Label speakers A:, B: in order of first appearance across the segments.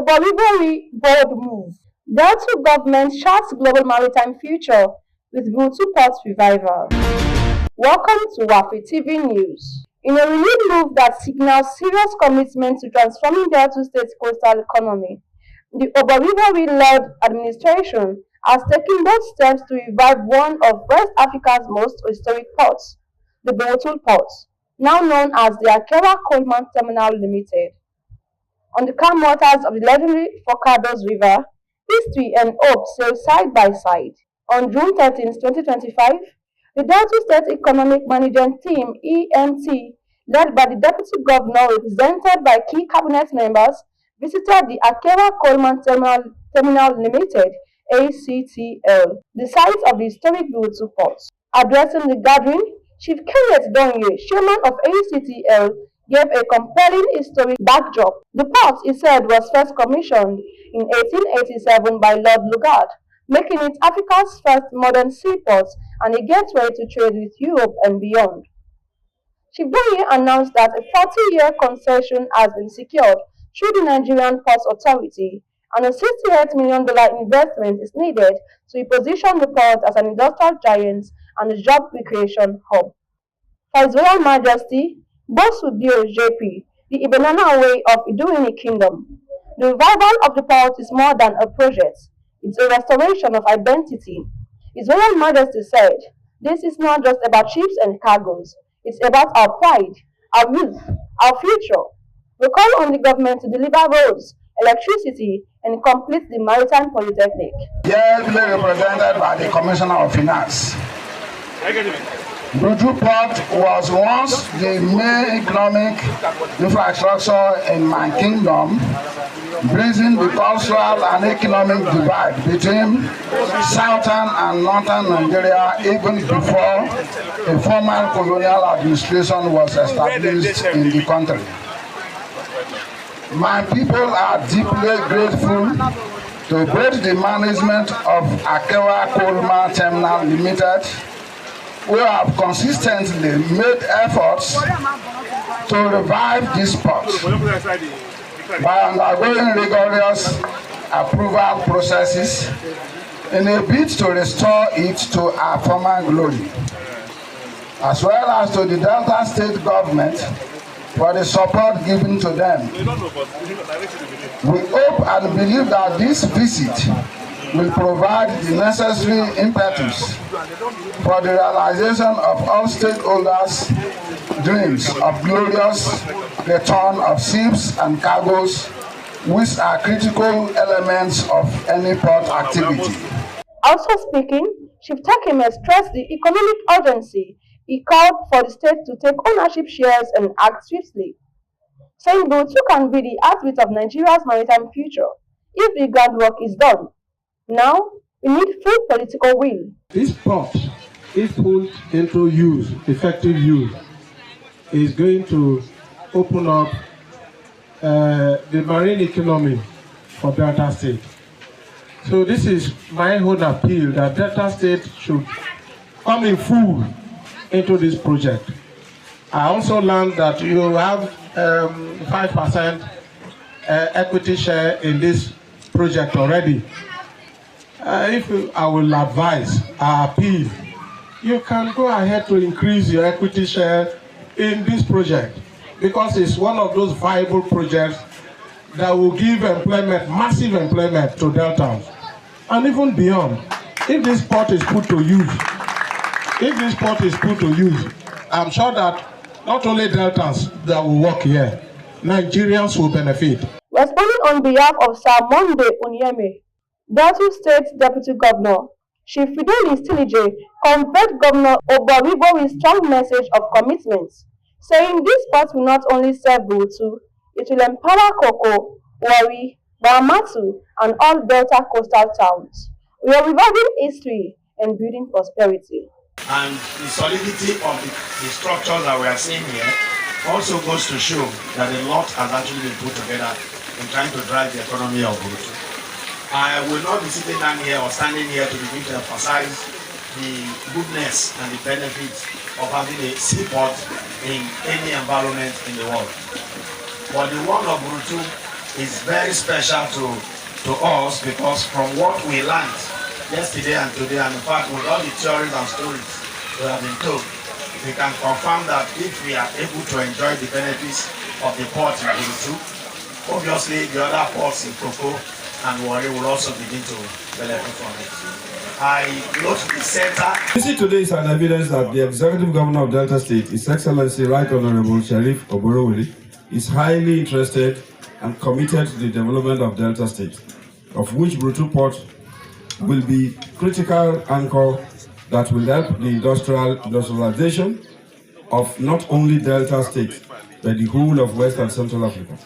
A: Oborevwori bold move. Burutu government charts global maritime future with Burutu port revival. Welcome to Wafi TV News. In a renewed move that signals serious commitment to transforming Delta State's coastal economy, the Oborevwori-led administration has taken bold steps to revive one of West Africa's most historic ports, the Burutu port, now known as the Akewa Coalman Terminal Limited. On the calm waters of the legendary Forcados River, history and hope sail side by side. On June 13, 2025, the Delta State Economic Management Team (EMT), led by the Deputy Governor represented by key cabinet members, visited the Akewa Coalman Terminal Limited (ACTL), the site of the historic Burutu port. Addressing the gathering, Chief Kenneth Donye, chairman of ACTL, gave a compelling historic backdrop. The port, he said, was first commissioned in 1887 by Lord Lugard, making it Africa's first modern seaport and a gateway to trade with Europe and beyond. Chief Donye announced that a 40-year concession has been secured through the Nigerian Ports Authority, and a $68 million investment is needed to reposition the port as an industrial giant and a job creation hub. For His Royal Majesty Bosudio JP, the Ibenana way of Iduini Kingdom, the revival of the port is more than a project, it's a restoration of identity. His Royal Majesty said, "This is not just about ships and cargoes, it's about our pride, our youth, our future." We call on the government to deliver roads, electricity, and complete the Maritime Polytechnic.
B: Here represented by the Commissioner of Finance. Burutu Port was once the main economic infrastructure in my kingdom, bridging the cultural and economic divide between southern and northern Nigeria even before a formal colonial administration was established in the country. My people are deeply grateful to both the management of Akewa Coalman Terminal Limited, who have consistently made efforts to revive this port by undergoing rigorous approval processes in a bid to restore it to our former glory, as well as to the Delta State government for the support given to them. We hope and believe that this visit will provide the necessary impetus for the realization of all stakeholders' dreams of glorious return of ships and cargoes, which are critical elements of any port activity.
A: Also speaking, Chief Takeme stressed the economic urgency. He called for the state to take ownership shares and act swiftly, saying Burutu can be the heartbeat of Nigeria's maritime future if the groundwork is done. Now, we need full political will.
C: This port, if put into use, effective use, is going to open up the marine economy for Delta State. So this is my own appeal that Delta State should come in full into this project. I also learned that you have 5% equity share in this project already. I will advise, I appeal, you can go ahead to increase your equity share in this project, because it's one of those viable projects that will give employment, massive employment to Deltans, and even beyond. If this port is put to use, I'm sure that not only Deltans that will work here, Nigerians will benefit.
A: Responding on behalf of Sir Monday Onyeme, Delta State Deputy Governor, Chief Fidelis Tinije conveyed Governor Oborevwori's strong message of commitment, saying this port will not only serve Burutu, it will empower Koko, Wari, Bahamatu, and all Delta coastal towns. We are reviving history and building prosperity.
D: And the solidity of the structure that we are seeing here also goes to show that a lot has actually been put together in trying to drive the economy of Burutu. I will not be sitting down here or standing here to begin to emphasize the goodness and the benefits of having a seaport in any environment in the world. But the one of Burutu is very special to us, because from what we learned yesterday and today, and in fact with all the theories and stories we have been told, we can confirm that if we are able to enjoy the benefits of the port in Burutu, obviously the other ports in Cocoa and Warri will also begin to benefit from it. I note the center.
E: You see, today is an evidence that the Executive Governor of Delta State, His Excellency Right Honorable Sheriff Oborevwori, is highly interested and committed to the development of Delta State, of which Burutu Port will be critical anchor that will help the industrialization of not only Delta State, but the whole of West and Central Africa.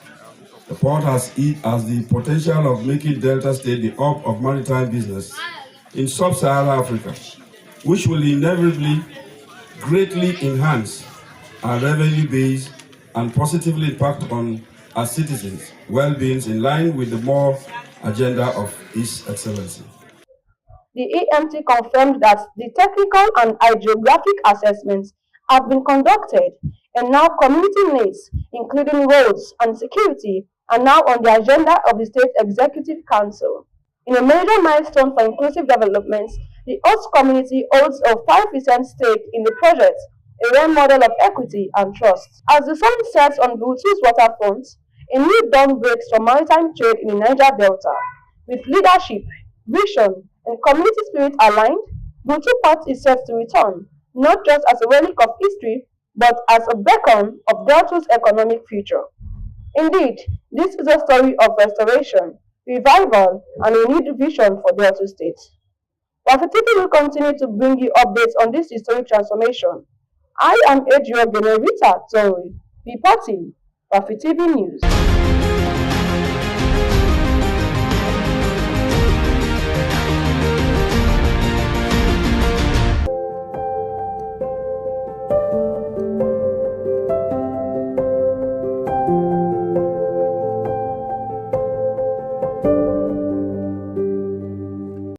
E: The port has the potential of making Delta State the hub of maritime business in sub-Saharan Africa, which will inevitably greatly enhance our revenue base and positively impact on our citizens' well-being in line with the more agenda of His Excellency.
A: The EMT confirmed that the technical and hydrographic assessments have been conducted, and now community needs, including roads and security, are now on the agenda of the State Executive Council. In a major milestone for inclusive development, the host community holds a 5% stake in the project, a rare model of equity and trust. As the sun sets on Burutu's waterfront, a new dawn breaks for maritime trade in the Niger Delta. With leadership, vision, and community spirit aligned, Burutu Port is set to return, not just as a relic of history, but as a beacon of Delta's economic future. Indeed, this is a story of restoration, revival, and a renewed vision for Delta State. WAFI will continue to bring you updates on this historic transformation. I am Adria Generita Tori, reporting WAFI News.